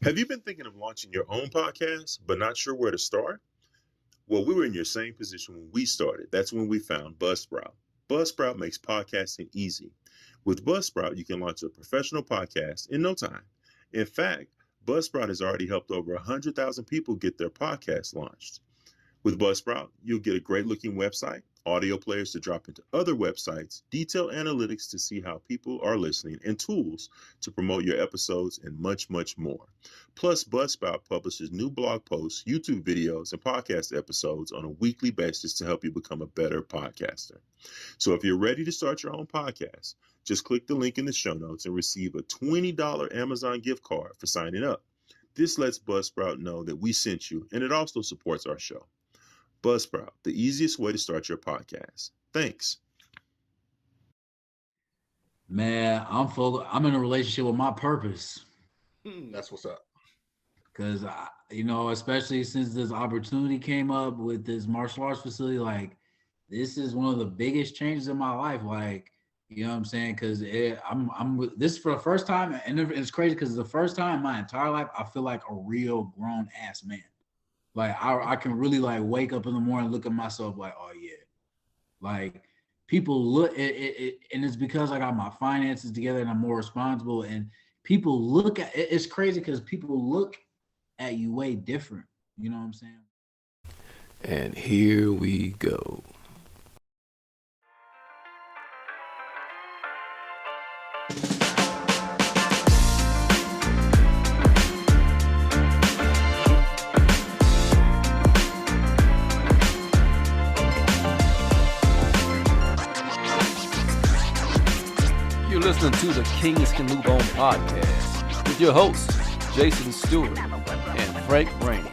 Have you been thinking of launching your own podcast, but not sure where to start? Well, we were in your same position when we started. That's when we found Buzzsprout. Buzzsprout makes podcasting easy. With Buzzsprout, you can launch a professional podcast in no time. In fact, Buzzsprout has already helped over 100,000 people get their podcast launched. With Buzzsprout, you'll get a great looking website, audio players to drop into other websites, detailed analytics to see how people are listening, and tools to promote your episodes, and much, much more. Plus, Buzzsprout publishes new blog posts, YouTube videos, and podcast episodes on a weekly basis to help you become a better podcaster. So if you're ready to start your own podcast, just click the link in the show notes and receive a $20 Amazon gift card for signing up. This lets Buzzsprout know that we sent you, and it also supports our show. Buzzsprout, the easiest way to start your podcast. Thanks. Man, I'm in a relationship with my purpose. That's what's up. Because, especially since this opportunity came up with this martial arts facility, like, this is one of the biggest changes in my life. Like, you know what I'm saying? Because this is for the first time, and it's crazy because it's the first time in my entire life I feel like a real grown ass man. Like I can really like wake up in the morning, look at myself like, oh yeah, like people look it, and it's because I got my finances together and I'm more responsible. And people look at it, it's crazy because people look at you way different. You know what I'm saying? And here we go. Listening to the Kings Can Move On podcast with your hosts, Jason Stewart and Frank Rainey.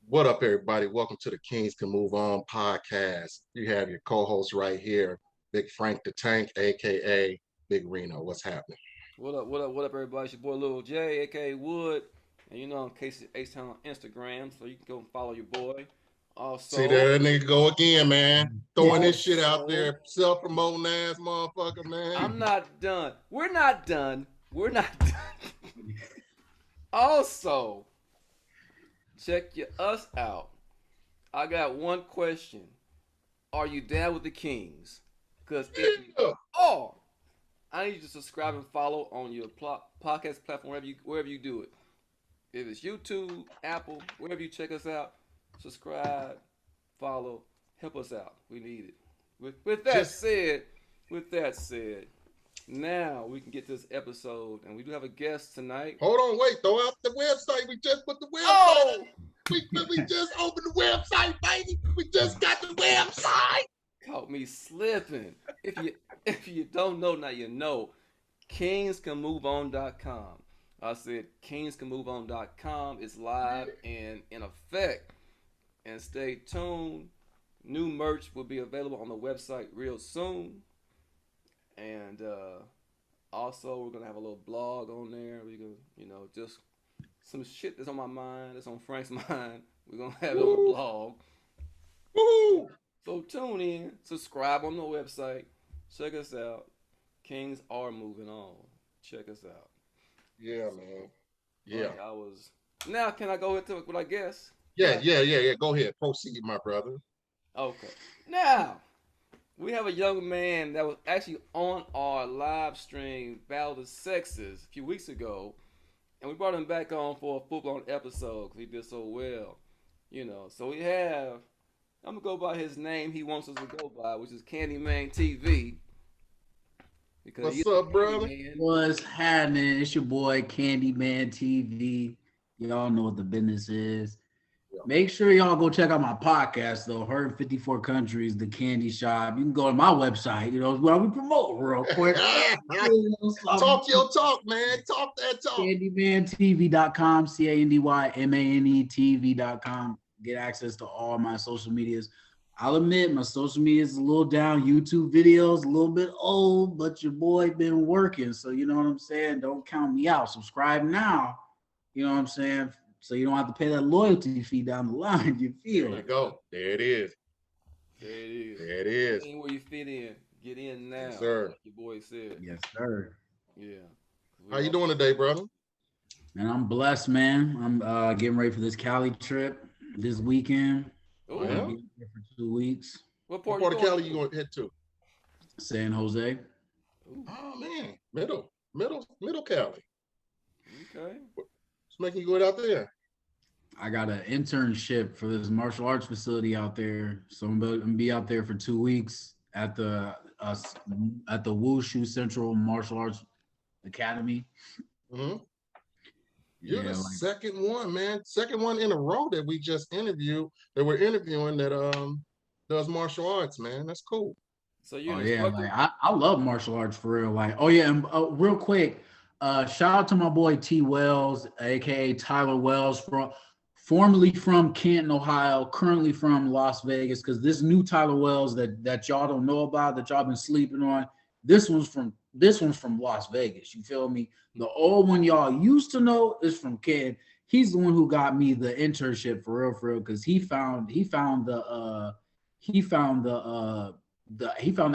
What up, everybody? Welcome to the Kings Can Move On podcast. You have your co-host right here, Big Frank the Tank, aka Big Reno. What's happening? What up, everybody? It's your boy Lil J, aka Wood. And you know, in case it's H-Town on Instagram, so you can go and follow your boy. Also, see there, that nigga go again, man. Throwing this shit out there, self-promoting ass motherfucker, man. I'm not done. We're not done. Also, check us out. I got one question. Are you down with the Kings? Because if you are, I need you to subscribe and follow on your podcast platform, wherever you do it. If it's YouTube, Apple, wherever you check us out, subscribe, follow, help us out. We need it. With that said, now we can get this episode, and we do have a guest tonight. Hold on, wait, throw out the website. We just put the website up. We just opened the website, baby. We just got the website. Caught me slipping. If you don't know, now you know. KingsCanMoveOn.com. I said KingsCanMoveOn.com is live and in effect. And stay tuned. New merch will be available on the website real soon. And also, we're going to have a little blog on there. We're going to, just some shit that's on my mind, that's on Frank's mind. We're going to have it on the blog. Woo! So tune in, subscribe on the website. Check us out. Kings are moving on. Check us out. Yeah, man. Yeah. Now, can I go into it with I guess? Yeah. Go ahead. Proceed, my brother. Okay. Now, we have a young man that was actually on our live stream, Battle of the Sexes, a few weeks ago. And we brought him back on for a full-blown episode because he did so well. So we have, I'm going to go by his name he wants us to go by, which is Candymane TV. What's up, brother? What's happening? It's your boy, Candymane TV. Y'all know what the business is. Make sure y'all go check out my podcast, though. Heard 54 Countries, The Candy Shop. You can go to my website, where we promote real quick. Talk your talk, man. Talk that talk. CandymaneTV.com, CandyMane TV.com. Get access to all my social medias. I'll admit my social media is a little down. YouTube videos a little bit old, but your boy been working. So you know what I'm saying? Don't count me out. Subscribe now. You know what I'm saying? So you don't have to pay that loyalty fee down the line. You feel? There you go. There it is. There it is. There it is. Where you fit in. Get in now. Yes, sir. Like your boy said. Yes, sir. Yeah. How you doing today, brother? And I'm blessed, man. I'm getting ready for this Cali trip this weekend. Oh, I'm yeah? gonna be here for 2 weeks. What What part part of Cali you going to head to? San Jose. Ooh, Oh man, middle Cali. okay. What's making you go out there? I got an internship for this martial arts facility out there, so I'm gonna be out there for 2 weeks at the Wushu Central Martial Arts Academy. Mm-hmm. You're Yeah, the like second one, man. Second one in a row that we just interviewed. That we're interviewing that does martial arts, man. That's cool. So you're oh an yeah, instructor? like I love martial arts for real. Like oh yeah, and real quick, shout out to my boy T Wells, aka Tyler Wells, formerly from Canton, Ohio, currently from Las Vegas. Because this new Tyler Wells that y'all don't know about, that y'all been sleeping on, this one's from Las Vegas. You feel me? The old one y'all used to know is from Canton. He's the one who got me the internship for real, because he found the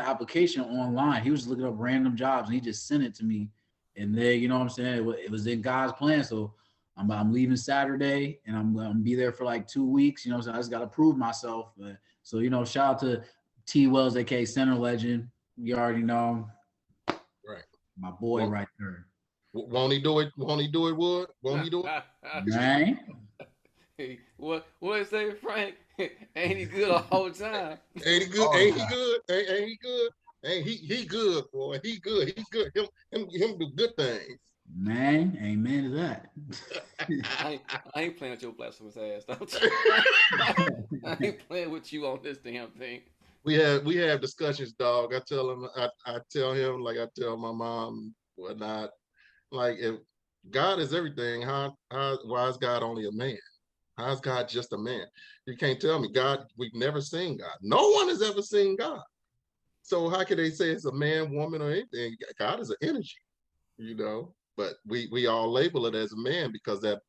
application online. He was looking up random jobs and he just sent it to me. And then, you know what I'm saying? It was in God's plan. So I'm leaving Saturday and I'm going to be there for like 2 weeks. You know what I'm saying? I just got to prove myself. So, you know, shout out to T Wells, aka Center Legend. You already know. Right. My boy right there. Won't he do it? Won't he do it, Wood? Won't he do it? Right? Hey, what it say, Frank? Ain't he good all the time? Ain't he good? Oh, Ain't yeah. he good? Ain't he good? Ain't he good, boy? He good. He's good. Him do good things. Man, amen to that. I ain't playing with your blasphemous ass. I ain't playing with you on this damn thing. we have discussions, dog. I tell him, I tell him like I tell my mom, whatnot. Like if God is everything, why is God only a man? How is God just a man? You can't tell me God. We've never seen God. No one has ever seen God. So how can they say it's a man, woman, or anything? God is an energy, you know. But we all label it as a man because that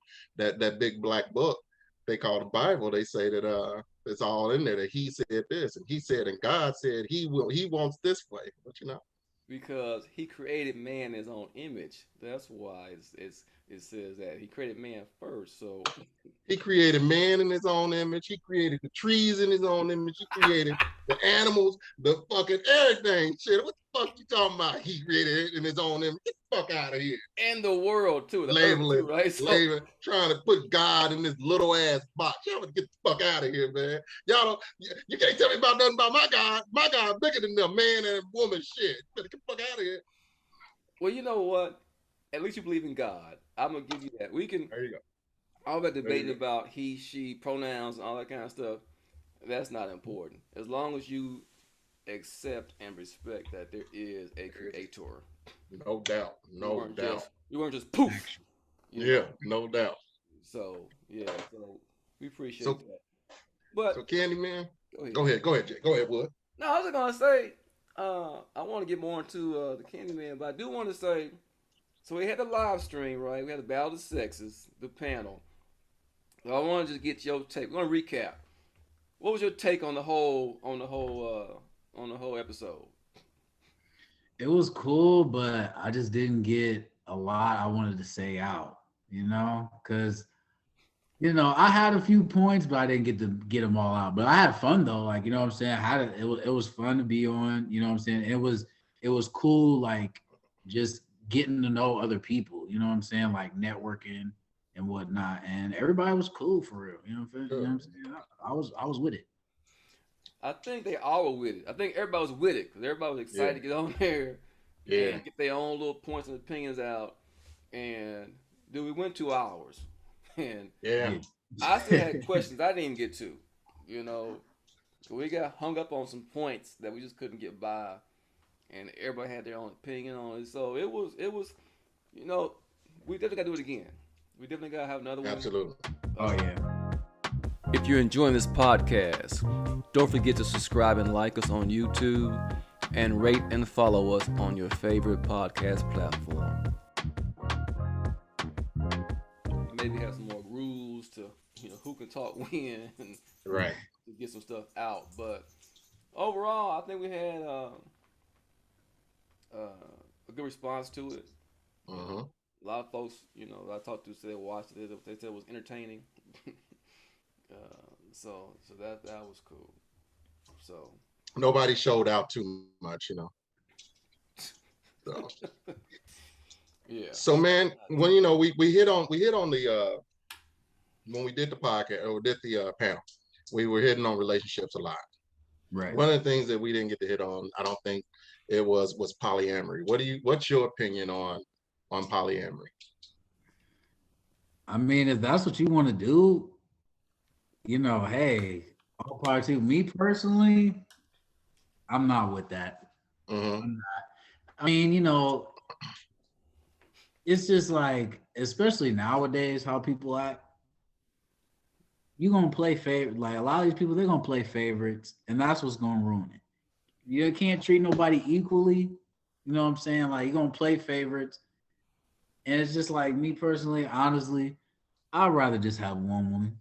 big black book they call the Bible. They say that it's all in there that he said this and he said and God said he wants this way. But you know. Because he created man in his own image. That's why it says that he created man first. So He created man in his own image. He created the trees in his own image. He created the animals, the fucking everything. Shit, what the fuck you talking about? He created it in his own image. Get the fuck out of here. and the world too, the earth too, right? So, Trying to put God in this little ass box. Y'all get the fuck out of here, man. Y'all don't. You can't tell me about nothing about my God. My God bigger than the man and woman shit. Better get the fuck out of here. well, you know what? At least you believe in God. I'm gonna give you that. We can. There you go. All that debating about he, she, pronouns, and all that kind of stuff. That's not important. As long as you accept and respect that there is a creator. No doubt. No doubt. You weren't just poof. Yeah, no doubt. So yeah, so we appreciate So- that. But So Candymane, go ahead. go ahead, Jay. Go ahead, Wood. No, I was gonna say, I want to get more into the Candymane, but I do want to say, so we had the live stream, right? We had the Battle of the Sexes, the panel. So I want to just get your take. We're gonna recap. What was your take on the whole episode? It was cool, but I just didn't get a lot I wanted to say out, you know, because I had a few points, but I didn't get them all out. But I had fun though, like you know what I'm saying. It was fun to be on, you know what I'm saying. It was cool, like just getting to know other people, you know what I'm saying, like networking and whatnot. And everybody was cool for real, you know what I'm saying. You know what I'm saying? I was with it. I think they all were with it. I think everybody was with it because everybody was excited to get on there and get their own little points and opinions out. And then we went 2 hours, and I still had questions I didn't get to, So we got hung up on some points that we just couldn't get by, and everybody had their own opinion on it. So it was, we definitely got to do it again. We definitely got to have another one. Absolutely. Oh yeah. If you're enjoying this podcast, don't forget to subscribe and like us on YouTube and rate and follow us on your favorite podcast platform. Maybe have some more rules to, who can talk when and Right. to get some stuff out. But overall, I think we had good response to it. Mm-hmm. A lot of folks, I talked to said they watched it. They said it was entertaining. So that was cool. So Nobody showed out too much, So, yeah. so man, when we hit on the when we did the podcast or did the panel, we were hitting on relationships a lot. Right. One of the things that we didn't get to hit on, I don't think it was polyamory. What's your opinion on polyamory? I mean, if that's what you want to do, hey, all power to me personally. I'm not with that. Mm-hmm. I'm not. I mean, it's just like, especially nowadays, how people act. You're gonna play favorite. Like a lot of these people, they're gonna play favorites, and that's what's gonna ruin it. You can't treat nobody equally. You know what I'm saying? Like you're gonna play favorites, and it's just like me personally, honestly, I'd rather just have one woman.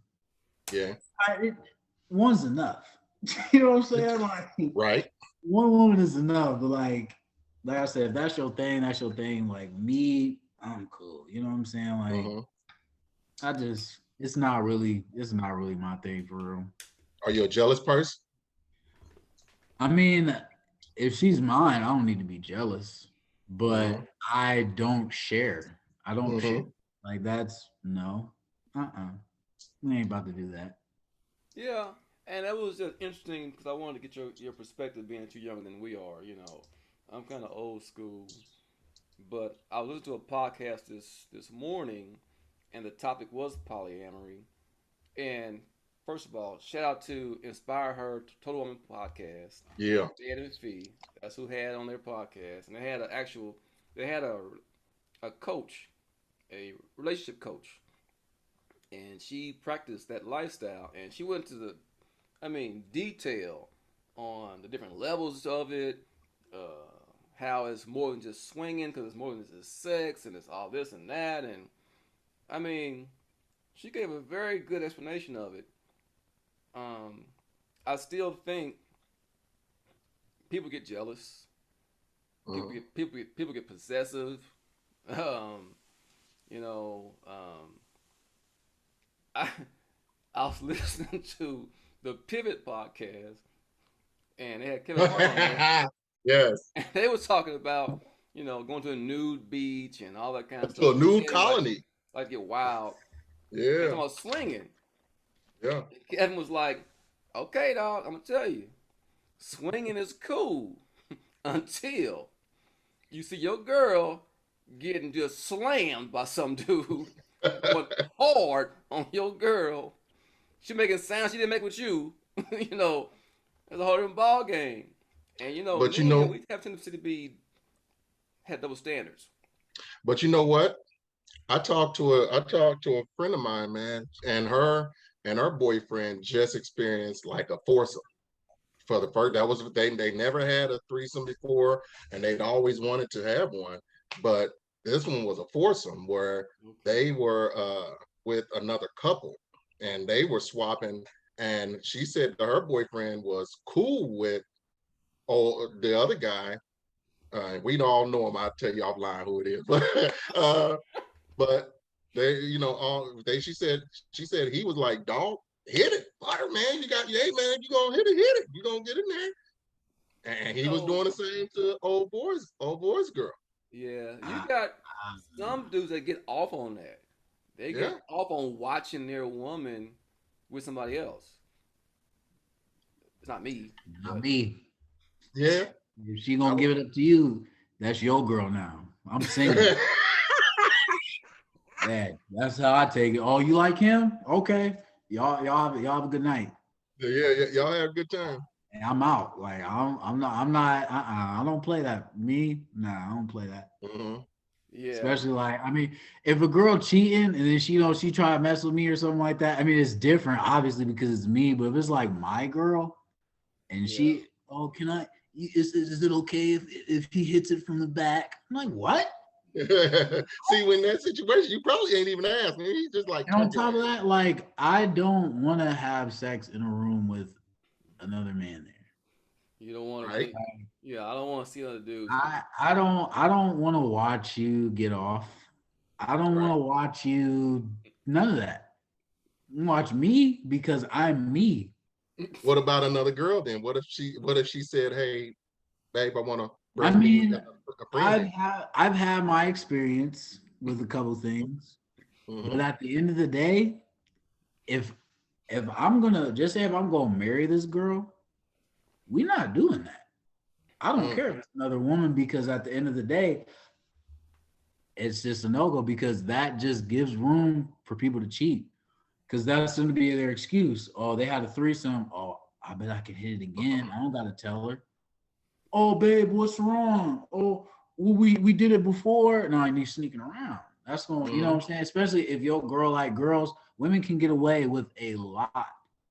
Yeah. One's enough. You know what I'm saying? Like right. One woman is enough. But like I said, if that's your thing, that's your thing. Like me, I'm cool. You know what I'm saying? Like Mm-hmm. it's not really my thing for real. Are you a jealous person? I mean, if she's mine, I don't need to be jealous. But I don't share. I don't share. Like that's no. We ain't about to do that. Yeah, and that was just interesting because I wanted to get your perspective, being that you're younger than we are. I'm kind of old school, but I was listening to a podcast this morning, and the topic was polyamory. And first of all, shout out to Inspire Her Total Woman podcast. Yeah, Dan and Fee. That's who had on their podcast, and they had a coach, a relationship coach, and she practiced that lifestyle, and she went to detail on the different levels of it, how it's more than just swinging, because it's more than just sex, and it's all this and that, and she gave a very good explanation of it. I still think people get jealous, people get possessive, I was listening to the Pivot podcast, and they had Kevin Hart on there. Yes. And they were talking about, going to a nude beach and all that kind of stuff. To a nude colony. Like get wild. Yeah. They're talking about swinging. Yeah. And Kevin was like, okay, dog, I'm going to tell you. Swinging is cool until you see your girl getting just slammed by some dude going hard on your girl. She making sounds she didn't make with you. It's a whole different ball game. And but we have tendency to had double standards. But you know what? I talked to a friend of mine, man, and her boyfriend just experienced like a foursome for the first. That was they never had a threesome before, and they'd always wanted to have one, but this one was a foursome where they were with another couple, and they were swapping. And she said that her boyfriend was cool with the other guy. We all know him. I'll tell you offline who it is, but they, she said he was like, dog, hit it, fire, man. Hey, man, you gonna hit it. You gonna get in there. And he was doing the same to old boy's girl. Yeah, you got some dudes that get off on that. They get off on watching their woman with somebody else. It's not me. Not me. Yeah. If she gonna give it up to you, that's your girl now. I'm single. That's how I take it. Oh, you like him? Okay. Y'all have a good night. Yeah, y'all have a good time. And I'm out. Like I'm not. I don't play that. Me, nah, I don't play that. Yeah. Especially if a girl cheating and then she try to mess with me or something like that. I mean, it's different, obviously, because it's me. But if it's like my girl, and she, can I? Is it okay if he hits it from the back? I'm like, what? See, when that situation, you probably ain't even asked me. He's just like. And on top of that, like, I don't want to have sex in a room with another man there. You don't want right? Yeah, I don't want to see other dudes. I don't want to watch you get off. I don't want Right. to watch you none of that. Watch me because I'm me. What about another girl then? What if she said, "Hey, babe, I want to I bring me mean, a friend in." I've had my experience with a couple things, but Mm-hmm. at the end of the day, if if I'm gonna just say if I'm gonna marry this girl, we're not doing that. I don't Mm, care if it's another woman because at the end of the day, it's just a no-go because that just gives room for people to cheat. Because that's going to be their excuse. Oh, they had a threesome. Oh, I bet I can hit it again. I don't gotta tell her. Oh, babe, what's wrong? Oh, well, we did it before. No, I need sneaking around. That's going, you know mm-hmm. what I'm saying? Especially if your girl like girls, women can get away with a lot,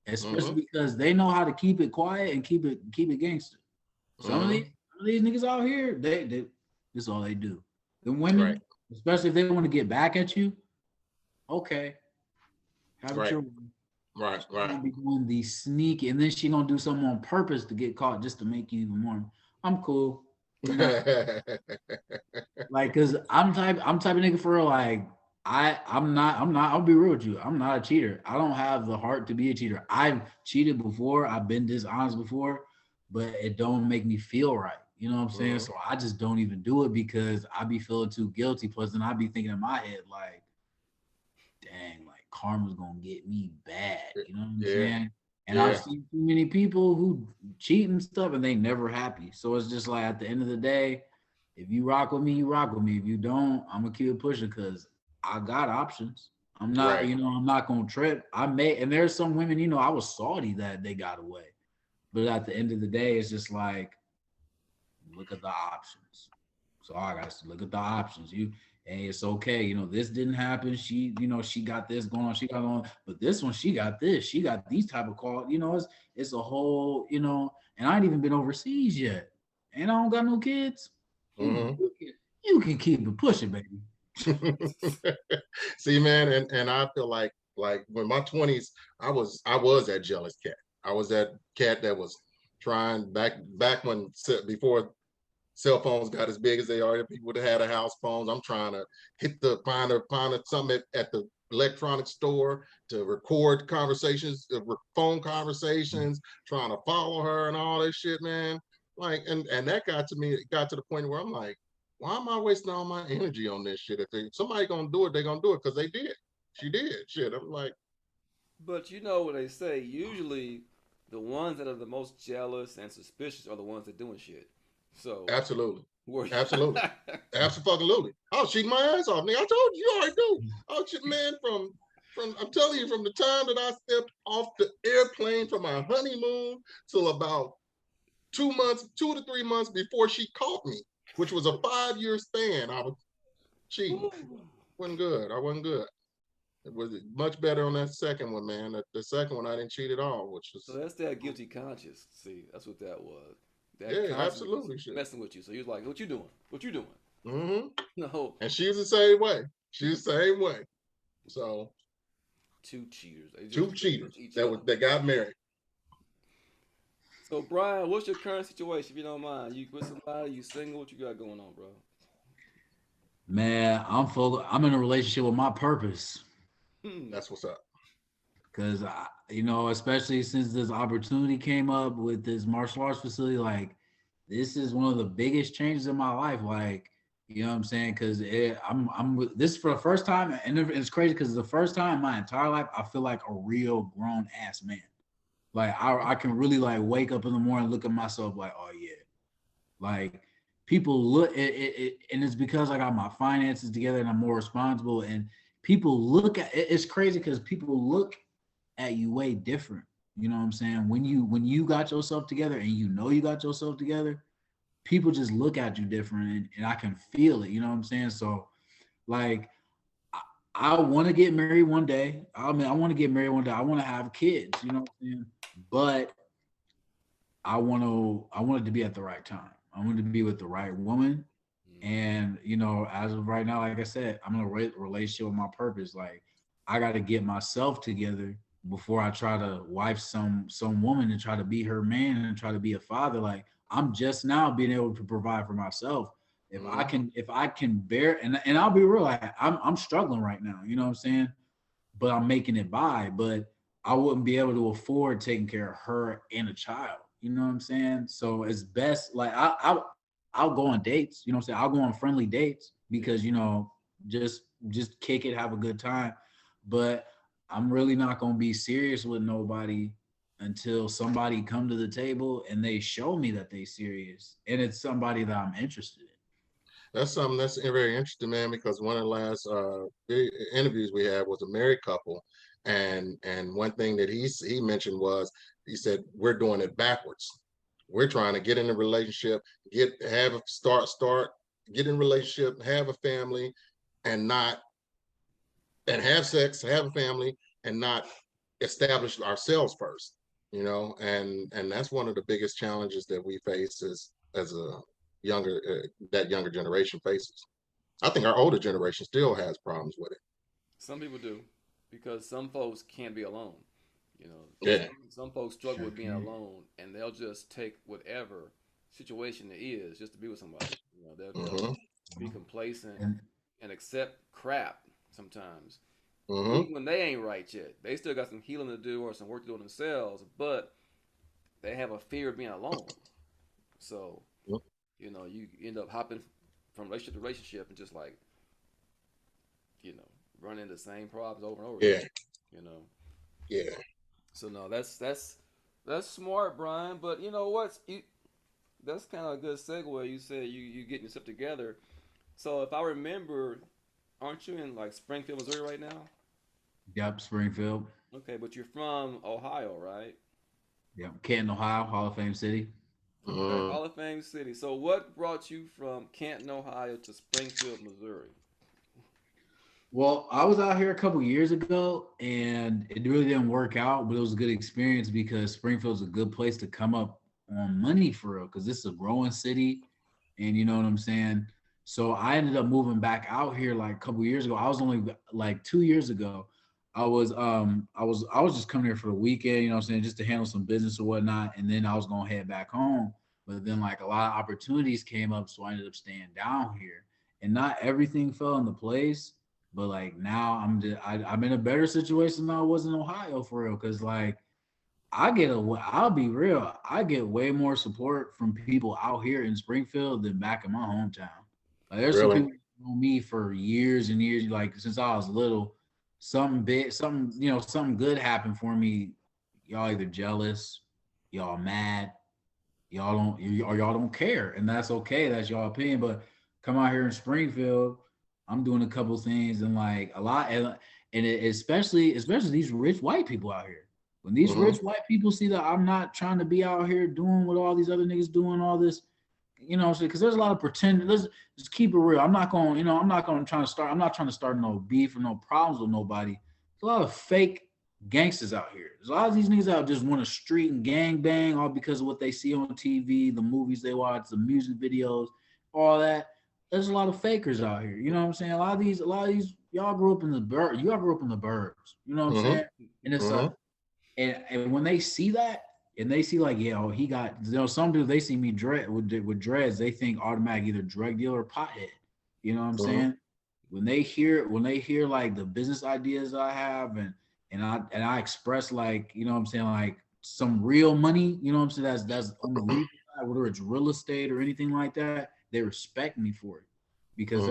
especially Mm-hmm. because they know how to keep it quiet and keep it gangster. Mm-hmm. Some of these niggas out here, they this is all they do. The Right. women, especially if they want to get back at you, okay, have it Right. your way. Right. She's Right. gonna be doing the sneaky, and then she gonna do something on purpose to get caught just to make you even more. I'm cool. We're not like, cause I'm type of nigga for real. Like, I'm not. I'll be real with you. I'm not a cheater. I don't have the heart to be a cheater. I've cheated before. I've been dishonest before, but it don't make me feel right. You know what I'm saying? Mhm. So I just don't even do it because I be feeling too guilty. Plus, then I be thinking in my head like, dang, like karma's gonna get me bad. You know what I'm Yeah. saying? And I've Yeah. seen too many people who cheat and stuff, and they never happy. So it's just like at the end of the day, if you rock with me, you rock with me. If you don't, I'm gonna keep it pushing because I got options. I'm not, Right. I'm not gonna trip. And there's some women, I was salty that they got away. But at the end of the day, it's just like, look at the options. So I got to look at the options. Hey, it's okay. This didn't happen. She got this going on. She got on, but this one, she got this. She got these type of calls. It's a whole, and I ain't even been overseas yet. And I don't got no kids. Hmm. You can keep it pushing, baby. See, man, and I feel like when my 20s, I was that jealous cat. I was that cat that was trying back when before cell phones got as big as they are. People that had a house phones. I'm trying to hit the find something at the electronic store to record conversations, phone conversations, trying to follow her and all that shit, man. Like, and that got to me. It got to the point where I'm like, why am I wasting all my energy on this shit? If somebody gonna do it, they gonna do it because they did. She did. Shit. I'm like, But you know what they say? Usually, the ones that are the most jealous and suspicious are the ones that doing shit. So, absolutely, were absolutely. Absolutely. I'll cheat my ass off, nigga. I told you, you already do. I'll cheat, man, from I'm telling you, from the time that I stepped off the airplane from my honeymoon till about 2 months, 2 to 3 months before she caught me, which was a 5-year span, I was cheating. Wasn't good. I wasn't good. It was much better on that second one, man. The second one I didn't cheat at all, which so was that's that guilty conscience. See, that's what that was. That yeah, conscience was absolutely shit. messing with you. So he was like, "What you doing? What you doing?" Mm-hmm. No, And she was the same way. She was the same way. So two cheaters. They two just cheaters each that other. got married. So Brian, what's your current situation? If you don't mind, you with somebody? You single? What you got going on, bro? Man, I'm in a relationship with my purpose. Hmm. That's what's up. Cause especially since this opportunity came up with this martial arts facility, like this is one of the biggest changes in my life. Like, you know what I'm saying? Cause this for the first time, and it's crazy because it's the first time in my entire life I feel like a real grown ass man. Like I can really like wake up in the morning, look at myself like, oh yeah, like people look and it's because I got my finances together and I'm more responsible. And people look at it's crazy because people look at you way different. You know what I'm saying? When you got yourself together and you got yourself together, people just look at you different and I can feel it. You know what I'm saying? So like I want to get married one day. I mean, I want to get married one day. I want to have kids. You know what I'm saying? But I want it to be at the right time. I want it to be with the right woman. And as of right now, like I said, I'm in a relationship with my purpose. Like I got to get myself together before I try to wife some woman and try to be her man and try to be a father. Like I'm just now being able to provide for myself. If I can bear, and I'll be real, I'm struggling right now, you know what I'm saying? But I'm making it by. But I wouldn't be able to afford taking care of her and a child. You know what I'm saying? So it's best, like I'll go on dates, you know what I'm saying? I'll go on friendly dates because, you know, just kick it, have a good time. But I'm really not gonna be serious with nobody until somebody come to the table and they show me that they serious and it's somebody that I'm interested in. That's something that's very interesting, man, because one of the last big interviews we had was a married couple. And one thing that he mentioned was, he said, we're doing it backwards. We're trying to get in a relationship, get in a relationship, have a family, and not and have sex, have a family, and not establish ourselves first, you know. And that's one of the biggest challenges that we face as a younger that younger generation faces. I think our older generation still has problems with it. Some people do, because some folks can't be alone. You know, Yeah. some folks struggle with being alone, and they'll just take whatever situation it is just to be with somebody. You know, they'll be complacent and accept crap sometimes, even when they ain't right yet. They still got some healing to do or some work to do on themselves, but they have a fear of being alone. So, you know, you end up hopping from relationship to relationship and just like, you know, running into the same problems over and over again. You know. Yeah. So no, that's smart, Brian. But you know what? That's kind of a good segue. You said you getting yourself together. So if I remember, aren't you in like Springfield, Missouri right now? Yep, Springfield. Okay, but you're from Ohio, right? Yep, Canton, Ohio, Hall of Fame city. Okay, Hall of Fame city. So what brought you from Canton, Ohio to Springfield, Missouri? Well, I was out here a couple years ago and it really didn't work out, but it was a good experience because Springfield's a good place to come up on money for real, because this is a growing city and you know what I'm saying? So I ended up moving back out here like a couple years ago. I was only like 2 years ago. I was just coming here for the weekend, you know what I'm saying, just to handle some business or whatnot. And then I was gonna head back home. But then like a lot of opportunities came up, so I ended up staying down here. And not everything fell into place, but like now I'm in a better situation than I was in Ohio for real. Cause like I'll be real, I get way more support from people out here in Springfield than back in my hometown. Like there's some Really? people who know me for years and years, like since I was little. Something big, something, you know, something good happened for me. Y'all either jealous, y'all mad, or y'all don't care, and that's okay. That's y'all opinion. But come out here in Springfield, I'm doing a couple things and like a lot, and especially these rich white people out here. When these rich white people see that I'm not trying to be out here doing what all these other niggas doing, all this, you know, because there's a lot of pretend. Let's just keep it real. I'm not going, you know, I'm not going to try to start. I'm not trying to start no beef or no problems with nobody. There's a lot of fake gangsters out here. There's a lot of these niggas out just want to street and gang bang all because of what they see on TV, the movies they watch, the music videos, all that. There's a lot of fakers out here. You know what I'm saying? A lot of these, y'all grew up in the y'all grew up in the burbs. You know what I'm saying? And it's and when they see that, and they see like, yeah, oh, he got, you know, some dudes, they see me with dreads, they think automatic either drug dealer or pothead. You know what I'm saying? When they hear like the business ideas I have and I express like, you know what I'm saying, like some real money, you know what I'm saying, that's on the legal side, whether it's real estate or anything like that, they respect me for it because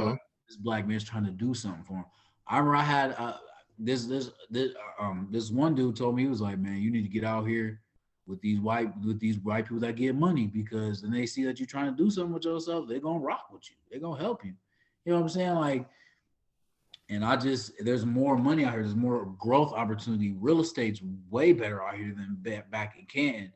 this black man's trying to do something for him. I remember I had this one dude told me, he was like, man, you need to get out here with these white people that get money, because then they see that you're trying to do something with yourself, they're gonna rock with you, they're gonna help you. You know what I'm saying? Like, and there's more money out here, there's more growth opportunity. Real estate's way better out here than back in Canton.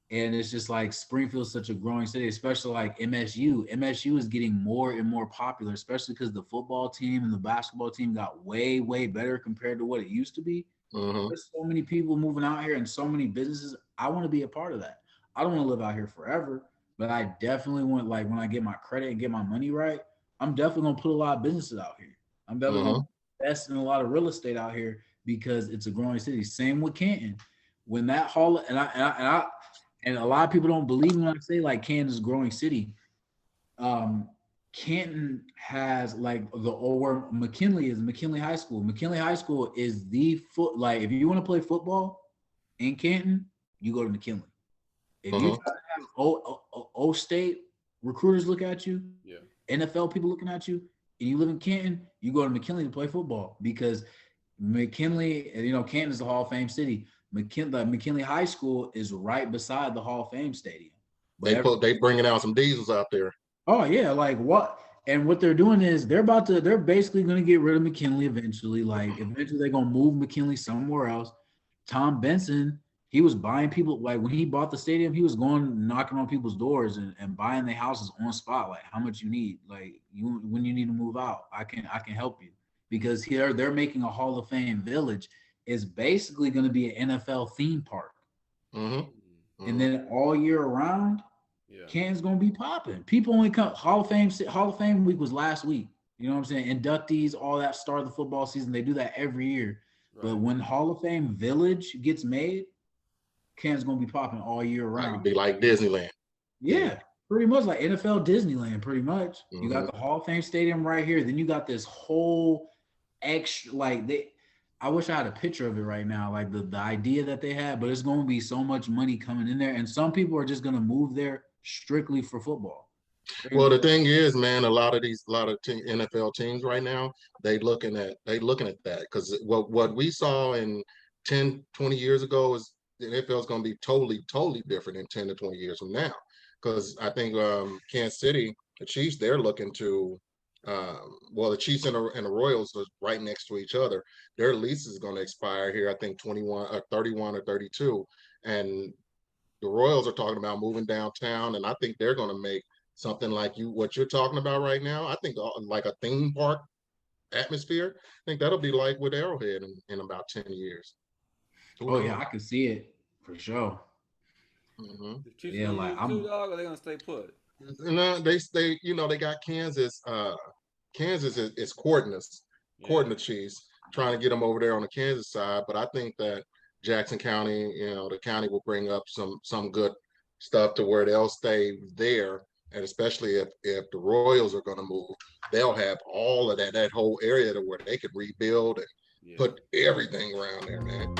And it's just like Springfield's such a growing city, especially like MSU. MSU is getting more and more popular, especially because the football team and the basketball team got way, way better compared to what it used to be. There's so many people moving out here and so many businesses. I want to be a part of that. I don't want to live out here forever, but I definitely want, like, when I get my credit and get my money right, I'm definitely going to put a lot of businesses out here. I'm definitely going to invest in a lot of real estate out here because it's a growing city. Same with Canton. When that hall, And a lot of people don't believe me when I say like Canton's a growing city. Canton has like the old where McKinley is McKinley High School. McKinley High School is the like if you want to play football in Canton, you go to McKinley. If you try to have O State recruiters look at you, NFL people looking at you, and you live in Canton, you go to McKinley to play football because McKinley, Canton is the Hall of Fame city. McKinley High School is right beside the Hall of Fame stadium. They bringing out some diesels out there. Oh yeah, like what? And what they're doing is they're basically going to get rid of McKinley eventually. Like eventually they're going to move McKinley somewhere else. Tom Benson, he was buying people, like when he bought the stadium, he was going knocking on people's doors and buying their houses on spot. Like how much you need, like when you need to move out, I can help you, because here they're making a Hall of Fame village. Is basically going to be an NFL theme park. And then all year around, Canton's going to be popping. People only come, Hall of Fame week was last week. You know what I'm saying? Inductees, all that, start of the football season. They do that every year. Right. But when Hall of Fame village gets made, Canton's going to be popping all year round. It'd be like Disneyland. Yeah, pretty much like NFL Disneyland, pretty much. You got the Hall of Fame stadium right here. Then you got this whole extra, I wish I had a picture of it right now, like the idea that they had, but it's going to be so much money coming in there. And some people are just going to move there strictly for football. Well, the thing is, man, a lot of NFL teams right now, they looking at that, because what we saw in 10, 20 years ago is the NFL is going to be totally different in 10 to 20 years from now. Because I think Kansas City, the Chiefs, they're looking to the Chiefs and the Royals are right next to each other. Their lease is going to expire here, I think 21 or 31 or 32. And the Royals are talking about moving downtown, and I think they're going to make something like what you're talking about right now. I think like a theme park atmosphere. I think that'll be like with Arrowhead in about 10 years. Yeah, I can see it for sure. The Chiefs dog, or they gonna stay put? No, they stay. They got Kansas. Kansas is courting the Chiefs, trying to get them over there on the Kansas side. But I think that Jackson County, the county will bring up some good stuff to where they'll stay there. And especially if the Royals are going to move, they'll have all of that whole area to where they could rebuild and put everything around there, man.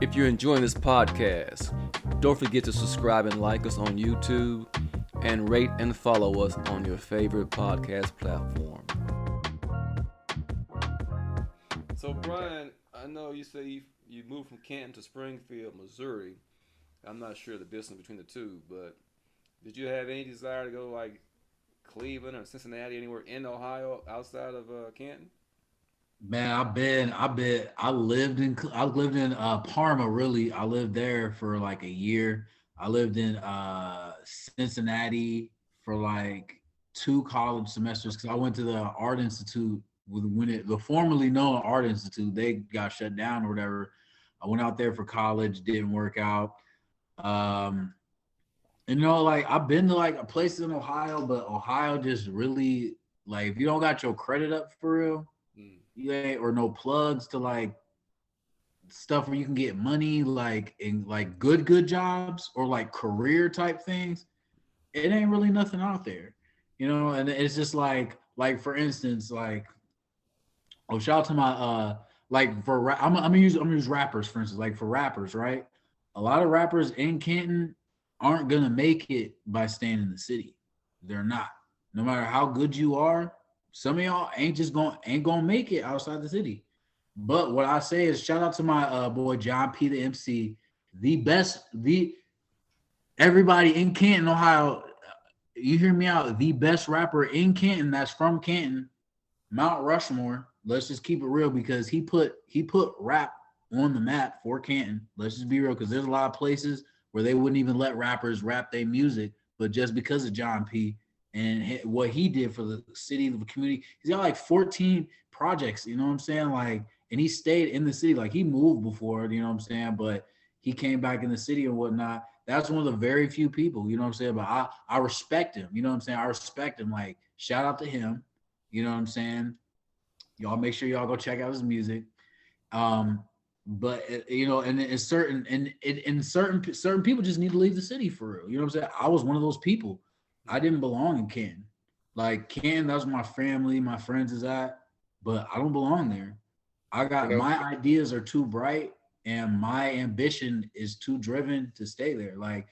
If you're enjoying this podcast, don't forget to subscribe and like us on YouTube, and rate and follow us on your favorite podcast platform. So, Brian, I know you say you moved from Canton to Springfield, Missouri. I'm not sure the distance between the two, but did you have any desire to go like Cleveland or Cincinnati, anywhere in Ohio outside of Canton? Man, I lived in Parma, really. I lived there for like a year. I lived in Cincinnati for like 2 college semesters, because I went to the Art Institute the formerly known Art Institute. They got shut down or whatever. I went out there for college, didn't work out. I've been to like places in Ohio, but Ohio just really, like, if you don't got your credit up for real, you ain't, or no plugs to like stuff where you can get money, like in like good jobs or like career type things, it ain't really nothing out there, and it's just like for instance, like, shout out to my I'm gonna use rappers for instance. Like for rappers, right? A lot of rappers in Canton aren't gonna make it by staying in the city. They're not. No matter how good you are, some of y'all ain't gonna make it outside the city. But what I say is, shout out to my boy John P, the MC, everybody in Canton, Ohio. You hear me out? The best rapper in Canton that's from Canton, Mount Rushmore. Let's just keep it real, because he put rap on the map for Canton. Let's just be real, because there's a lot of places where they wouldn't even let rappers rap their music, but just because of John P and what he did for the city, the community, he's got like 14 projects, you know what I'm saying? Like, and he stayed in the city. Like, he moved before, you know what I'm saying? But he came back in the city and whatnot. That's one of the very few people, you know what I'm saying? But I respect him, you know what I'm saying? I respect him. Like, shout out to him, you know what I'm saying? Y'all make sure y'all go check out his music. you know, and it's certain, and certain people just need to leave the city for real. You know what I'm saying? I was one of those people. I didn't belong in Canton. Like Canton, that's where my family, my friends is at, but I don't belong there. I You got know, my ideas are too bright and my ambition is too driven to stay there. Like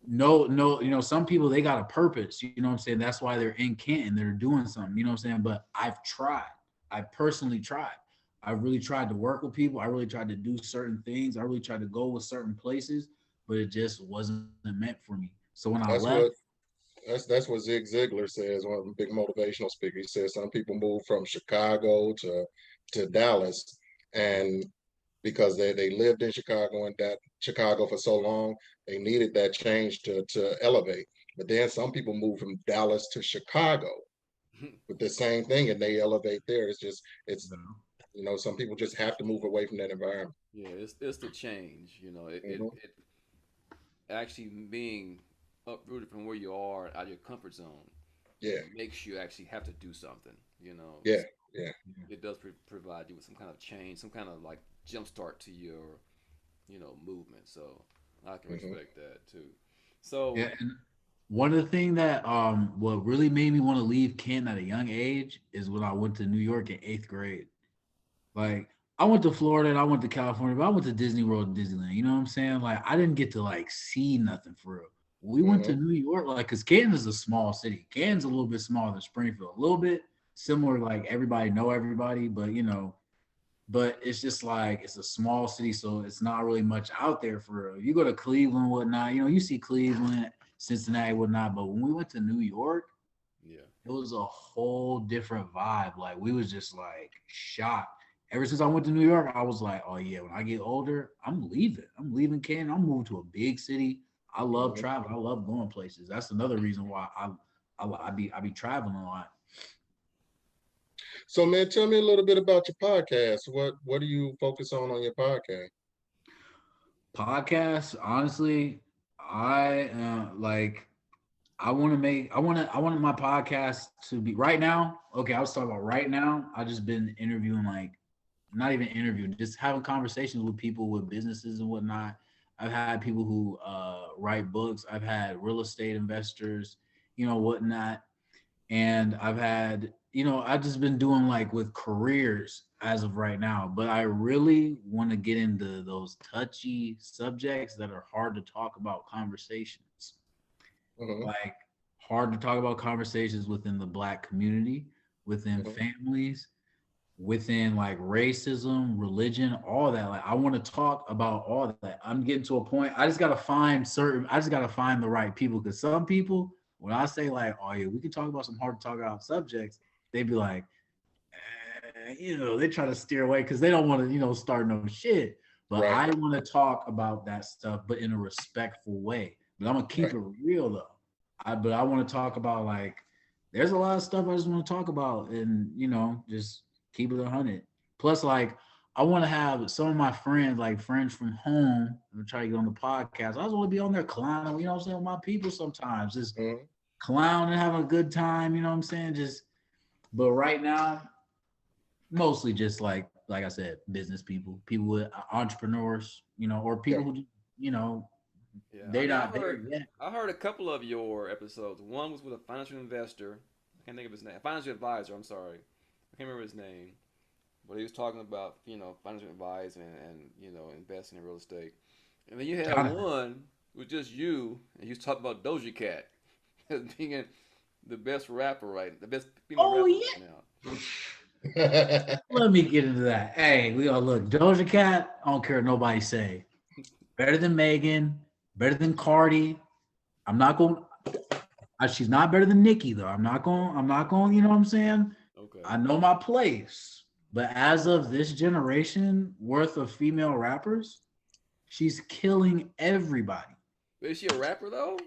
no, you know, some people they got a purpose, you know what I'm saying? That's why they're in Canton, they're doing something, you know what I'm saying? But I've tried. I personally tried. I really tried to work with people. I really tried to do certain things. I really tried to go with certain places, but it just wasn't meant for me. So when I that's left, what that's what Zig Ziglar says, one of the big motivational speakers. He says some people move from Chicago to Dallas, and because they lived in Chicago and that Chicago for so long, they needed that change to elevate. But then some people move from Dallas to Chicago with the same thing, and they elevate there. It's just it's you know, some people just have to move away from that environment. Yeah, it's the change. You know, Hmm. it actually being uprooted from where you are out of your comfort zone Yeah, makes you actually have to do something. You know, yeah, yeah. it does provide you with some kind of change, some kind of like jump start to your movement. So I can Hmm. respect that too. So yeah, and one of the things that what really made me want to leave Canton at a young age is when I went to New York in 8th grade. Like I went to Florida and I went to California, but I went to Disney World and Disneyland. You know what I'm saying? Like I didn't get to like see nothing for real. We went to Hmm. New York, like because Canton is a small city. Canton's a little bit smaller than Springfield, a little bit similar. Like everybody know everybody, but you know, but it's just like it's a small city, so it's not really much out there for real. You go to Cleveland, whatnot, you know, you see Cleveland, Cincinnati, whatnot. But when we went to New York, yeah, it was a whole different vibe. Like we was just like shocked. Ever since I went to New York, I was like, oh yeah, when I get older, I'm leaving. I'm leaving Canton. I'm moving to a big city. I love Hmm. traveling. I love going places. That's another reason why I be traveling a lot. So, man, tell me a little bit about your podcast. What do you focus on your podcast? Podcasts, honestly, I like I wanted my podcast to be right now. Okay, I was talking about right now. I just been interviewing like not even interviewing, just having conversations with people with businesses and whatnot. I've had people who write books. I've had real estate investors, you know, whatnot. And I've had, you know, I've just been doing like with careers as of right now. But I really want to get into those touchy subjects that are hard to talk about conversations, Hmm. like hard to talk about conversations within the black community, within Hmm. families, within like racism, religion, all that. Like I want to talk about all that. I'm getting to a point. I just gotta find the right people. Cause some people, when I say like, oh yeah, we can talk about some hard to talk about subjects, they be like, you know, they try to steer away because they don't want to, you know, start no shit. But Right, I want to talk about that stuff, but in a respectful way. But I'm gonna keep right. it real though. But I want to talk about like there's a lot of stuff I just want to talk about and you know, just keep it 100. Plus, like I want to have some of my friends, like friends from home, and try to get on the podcast. I just want to be on there clowning, you know what I'm saying, with my people sometimes. Just Hmm. clowning, having a good time, you know what I'm saying? Just but right now, mostly just like I said, business people, people with entrepreneurs, you know, or Yeah. people who, you know, yeah. I they're mean, not there yet. I heard a couple of your episodes. One was with a financial investor. I can't think of his name. Financial advisor. I'm sorry, I can't remember his name. But he was talking about financial advice and investing in real estate. And then you had Jonathan. one with just you, and you was talking about Doja Cat as being the best rapper, right? The best female Oh rapper yeah. right now. Let me get into that. Hey, we all look Doja Cat. I don't care what nobody say. Better than Megan. Better than Cardi. I'm not going. She's not better than Nicki though. I'm not going. I'm not going. You know what I'm saying? Okay. I know my place. But as of this generation worth of female rappers, she's killing everybody. Is she a rapper though?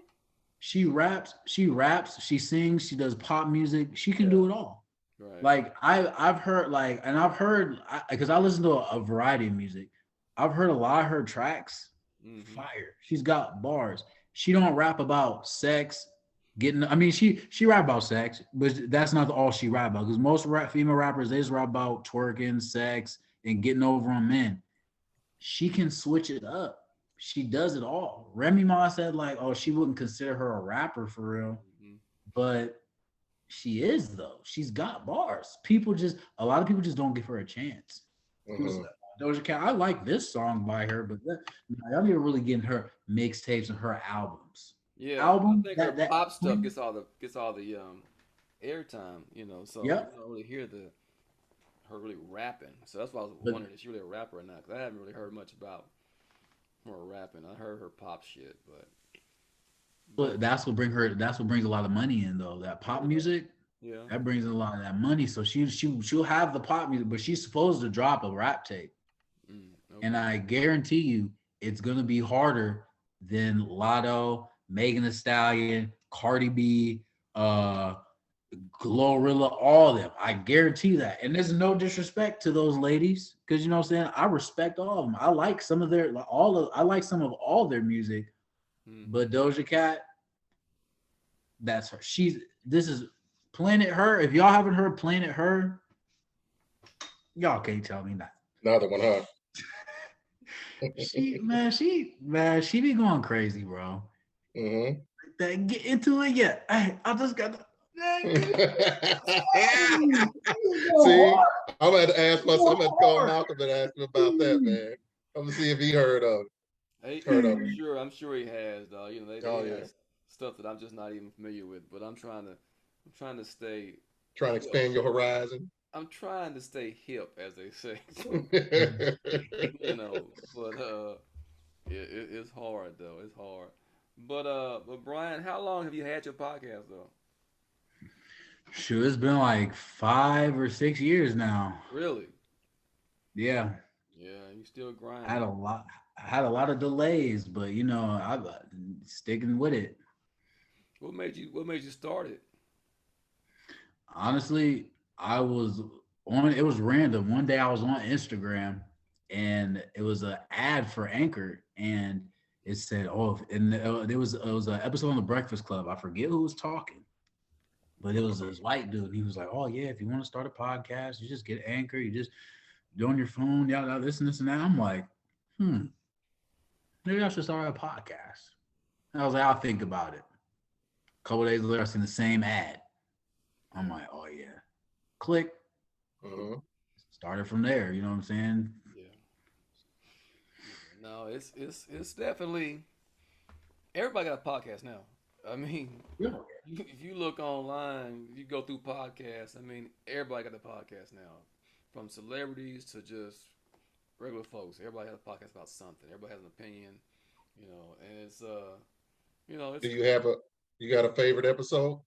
She sings, she does pop music, she can Yeah. do it all. Right. Like I've heard like and I've heard because I listen to a variety of music. I've heard a lot of her tracks. Mm-hmm. Fire. She's got bars. She don't rap about sex, getting I mean she rap about sex, but that's not all she rap about because most female rappers they just rap about twerking, sex, and getting over on men. she can switch it up. She does it all. Remy Ma said like, oh, she wouldn't consider her a rapper for real, but she is though. She's got bars. A lot of people just don't give her a chance. Doja Cat, I like this song by her, but y'all need to really get in her mixtapes and her albums. Yeah, I think her pop stuff gets all the airtime, you know. So yep. I don't really hear her really rapping. So that's why I was wondering if she really a rapper or not. Because I haven't really heard much about her rapping. I heard her pop shit, but that's what brings a lot of money in though. That pop music, yeah, that brings in a lot of that money. So she'll have the pop music, but she's supposed to drop a rap tape. Okay. And I guarantee you, it's gonna be harder than Lotto, Megan Thee Stallion, Cardi B, Glorilla, all of them. I guarantee that. And there's no disrespect to those ladies, because you know what I'm saying. I respect all of them. I like some of all their music. But Doja Cat, that's her. This is Planet Her. If y'all haven't heard Planet Her, y'all can't tell me nothing. Another one, huh? she be going crazy, bro. Get into it yet. I just got to see, I'm gonna ask myself, I'm gonna call Malcolm and ask him about that, man. I'm gonna see if he heard of it. I'm sure he has, though. You know, they have stuff that I'm just not even familiar with. But I'm trying to stay. Trying to expand your horizon. I'm trying to stay hip, as they say. You know, but it's hard though. It's hard. But Brian, how long have you had your podcast though? Sure, it's been like 5 or 6 years now. Really? Yeah. Yeah, you still grinding. I had a lot of delays, but you know, I'm sticking with it. What made you start it? Honestly, it was random. One day I was on Instagram and it was an ad for Anchor, and it said, it was an episode on the Breakfast Club. I forget who was talking, but it was this white dude. He was like, oh yeah, if you want to start a podcast, you just get Anchor, you just do on your phone, this and that. I'm like, maybe I should start a podcast. And I was like, I'll think about it. A couple days later, I seen the same ad. I'm like, oh yeah. Click. Started from there, you know what I'm saying? Yeah. No, it's definitely, everybody got a podcast now. I mean, if you look online, you go through podcasts, I mean, everybody got a podcast now. From celebrities to just regular folks. Everybody has a podcast about something. Everybody has an opinion, you know, and it's you know, it's you got a favorite episode?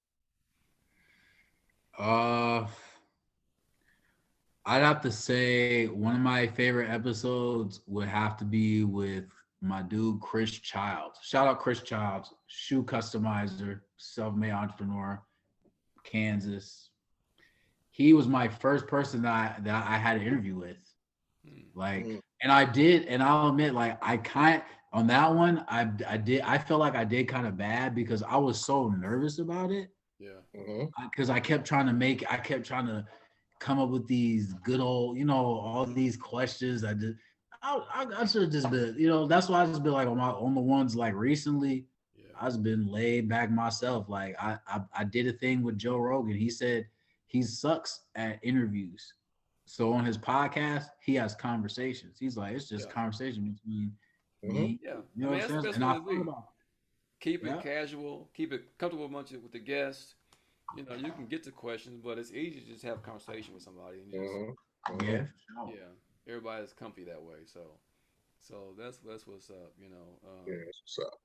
I'd have to say one of my favorite episodes would have to be with my dude Chris Childs. Shout out Chris Childs, shoe customizer, self-made entrepreneur, Kansas. He was my first person that I had an interview with. And I'll admit, like, on that one, I felt like I did kind of bad because I was so nervous about it. Yeah. Because I kept trying to come up with these good old, you know, all these questions. I should have just been, you know, that's why I just been like on the ones like recently. Yeah. I've just been laid back myself. Like I did a thing with Joe Rogan. He said he sucks at interviews. So on his podcast, he has conversations. He's like, it's just conversation between me. Yeah. You know what I'm saying? And I thought about keep it casual, keep it comfortable with the guest. You know, you can get to questions, but it's easy to just have a conversation with somebody. And just, everybody's comfy that way. So that's what's up. You know. That's what's up.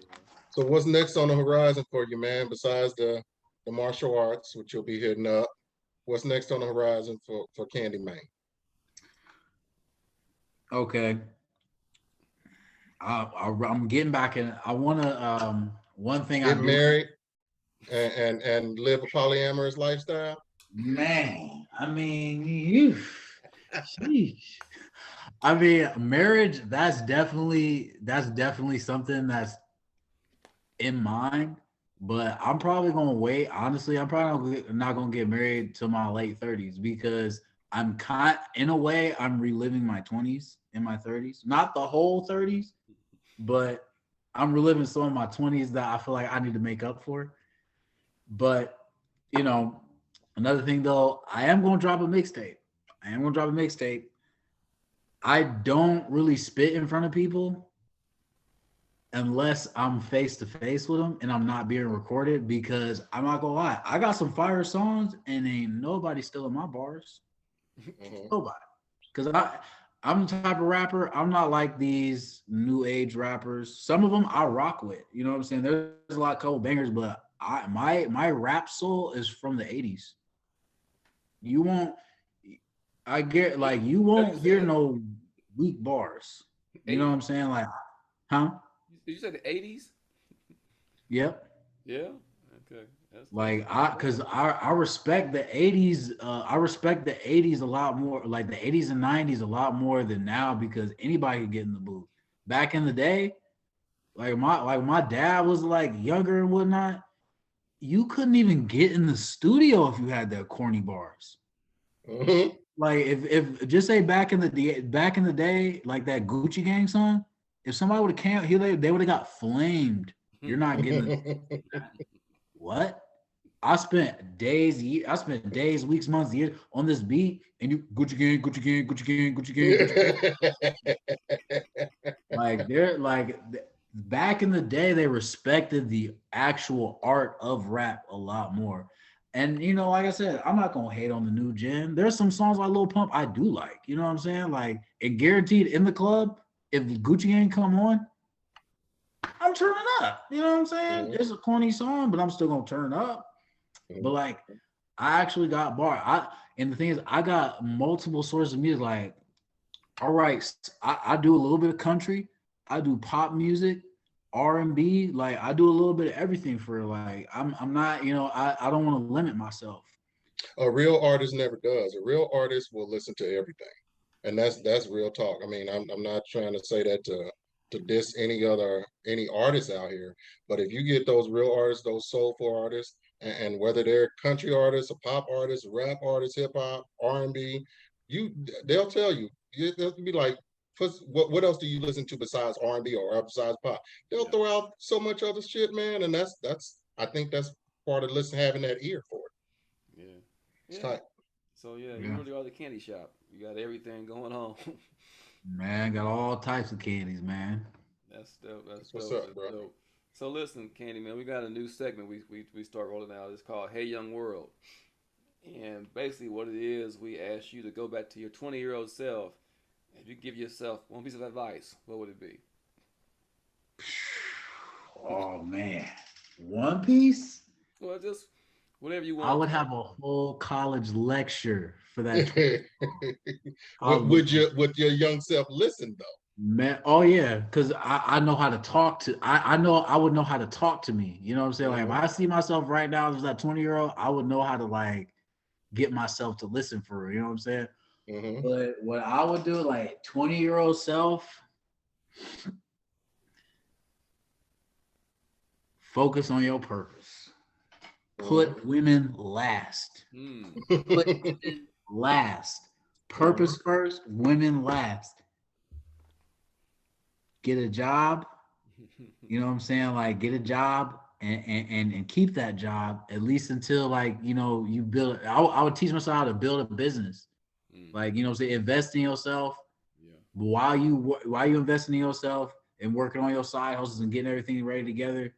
Yeah. So what's next on the horizon for you, man? Besides the martial arts, which you'll be hitting up, what's next on the horizon for Candymane? Okay. I'm getting back in. I want to. One thing get married and live a polyamorous lifestyle. Man, I mean, I mean, marriage. That's definitely something that's in mind. But I'm probably gonna wait. Honestly, I'm probably not gonna get married till my late 30s because in a way, I'm reliving my 20s and my 30s. Not the whole 30s, but I'm reliving some of my 20s that I feel like I need to make up for. But, you know, another thing though, I am going to drop a mixtape. I don't really spit in front of people unless I'm face to face with them and I'm not being recorded, because I'm not gonna lie, I got some fire songs and ain't nobody stealing my bars. Nobody. Because I'm the type of rapper, I'm not like these new age rappers. Some of them I rock with. You know what I'm saying? There's a lot of couple bangers, but my rap soul is from the 80s. You won't hear no weak bars. You know what I'm saying? Like, huh? Did you say the 80s? Yep. Yeah. Okay. Like I respect the 80s. I respect the 80s a lot more, like the 80s and 90s a lot more than now, because anybody could get in the booth. Back in the day, like my dad was like younger and whatnot, you couldn't even get in the studio if you had the corny bars. Mm-hmm. Like if just say back in the day, like that Gucci Gang song, if somebody would have came here, they would have got flamed. You're not getting what? I spent days, weeks, months, years on this beat, and you Gucci Gang, Gucci Gang, Gucci Gang, Gucci Gang, Gucci Gang. Like they're like back in the day, they respected the actual art of rap a lot more. And you know, like I said, I'm not gonna hate on the new gen. There's some songs like Lil Pump I do like. You know what I'm saying? Like, it guaranteed in the club, if Gucci Gang come on, I'm turning up. You know what I'm saying? Mm-hmm. It's a corny song, but I'm still gonna turn up. But like, I actually got bar. And the thing is, I got multiple sources of music. Like, all right, I do a little bit of country, I do pop music, R&B. Like, I do a little bit of everything for, like, I'm not, you know, I don't want to limit myself. A real artist never does. A real artist will listen to everything, and that's real talk. I mean, I'm not trying to say that to diss any artists out here, but if you get those real artists, those soulful artists, and whether they're country artists, a pop artist, rap artists, hip hop, R&B, they'll tell you. They'll be like, what else do you listen to besides R&B or besides pop? They'll throw out so much other shit, man, and that's I think that's part of having that ear for it. Yeah. It's tight. So you really are the candy shop. You got everything going on. Man, got all types of candies, man. That's dope. What's up, bro? Dope. So listen, Candymane, we got a new segment we start rolling out. It's called Hey Young World. And basically what it is, we ask you to go back to your 20-year-old self. If you give yourself one piece of advice, what would it be? Oh man. One piece? Well, just whatever you want. I would have a whole college lecture for that. Would your young self listen though? Man, oh yeah, because I know how to talk to. I know I would know how to talk to me. You know what I'm saying? Like, if I see myself right now as that 20-year-old, I would know how to like get myself to listen for real. You know what I'm saying? Mm-hmm. But what I would do, like 20-year-old self, focus on your purpose. Put women last. Put women last. Purpose first, women last. Get a job. You know what I'm saying? Like, get a job and keep that job at least until, like, you know, you build. I would teach myself how to build a business. Like, you know, say invest in yourself. Yeah. While you investing in yourself and working on your side hustles and getting everything ready together,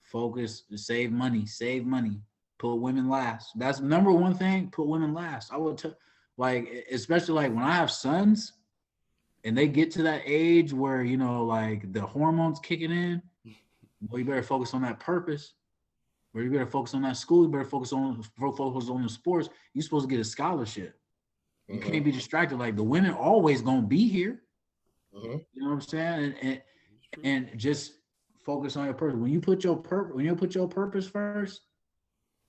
focus, save money, put women last. That's number one thing. Put women last. I would like, especially like when I have sons and they get to that age where, you know, like the hormones kicking in, well, you better focus on that purpose. Or you better focus on that school. You better focus on the sports. You're supposed to get a scholarship. You can't be distracted. Like, the women always gonna be here. You know what I'm saying? And just focus on your purpose. When you put your purpose first,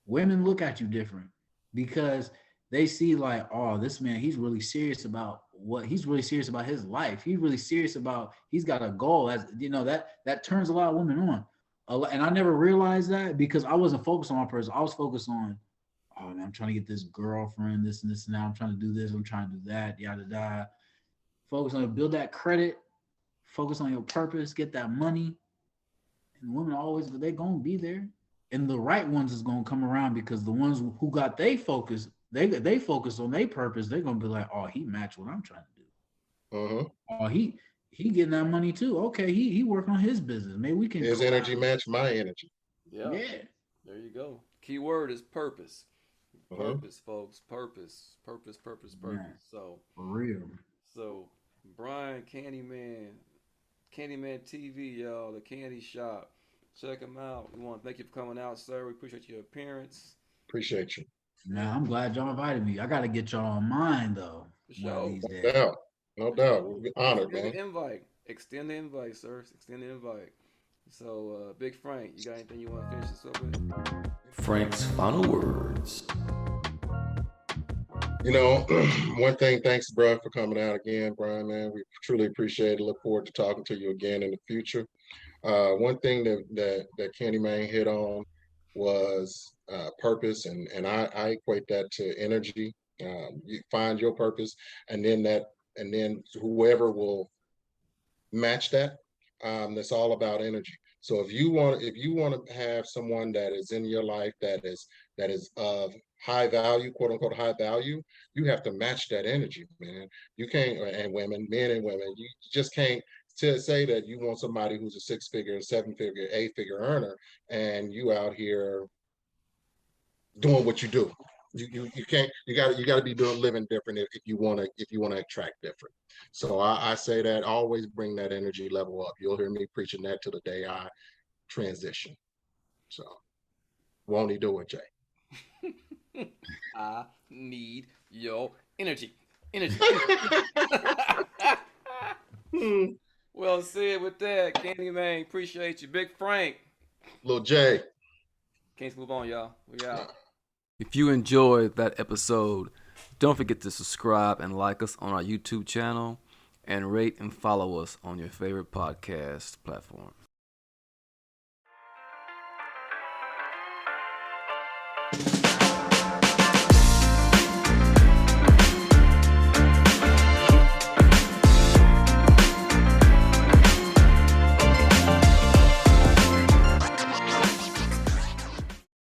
women look at you different because they see like, oh, this man, he's really serious about his life. He's really serious about, he's got a goal. As you know, that turns a lot of women on. And I never realized that because I wasn't focused on my purpose. I was focused on, oh man, I'm trying to get this girlfriend, this and this and that. I'm trying to do this, I'm trying to do that, yada yada. Focus on build that credit, focus on your purpose, get that money. And women always they're gonna be there. And the right ones is gonna come around because the ones who got they focus, they focus on their purpose, they're gonna be like, oh, he matched what I'm trying to do. Uh-huh. Oh, he getting that money too. Okay, he working on his business. Maybe we can his energy match my energy. Yeah. Yeah. There you go. Key word is purpose. Uh-huh. Purpose, folks. Purpose. Yeah, So for real. So Brian, Candymane TV, y'all, the candy shop. Check them out. We want to thank you for coming out, sir. We appreciate your appearance. Appreciate you. Man, I'm glad y'all invited me. I got to get y'all on mine though. For sure. No doubt. No doubt. We're honored, Extend man. the invite. Extend the invite, sir. Extend the invite. So, Big Frank, you got anything you want to finish this up with? Frank's final words. You know, one thing, thanks, bro, for coming out again, Brian, man. We truly appreciate it. Look forward to talking to you again in the future. One thing that Candymane hit on was purpose, and I equate that to energy. You find your purpose, and then whoever will match that. That's all about energy. So if you want to have someone that is in your life that is of high value, quote unquote high value, you have to match that energy, man. You can't, and women, men and women, you just can't to say that you want somebody who's a 6-figure, 7-figure, 8-figure earner, and you out here doing what you do. You can't. You got to be living different if you want to attract different. So I say that always bring that energy level up. You'll hear me preaching that to the day I transition. So won't he do it, Jay? I need your energy. Well said with that, Candymane. Appreciate you, Big Frank. Little Jay. Can't move on, y'all. We out. If you enjoyed that episode, don't forget to subscribe and like us on our YouTube channel and rate and follow us on your favorite podcast platform.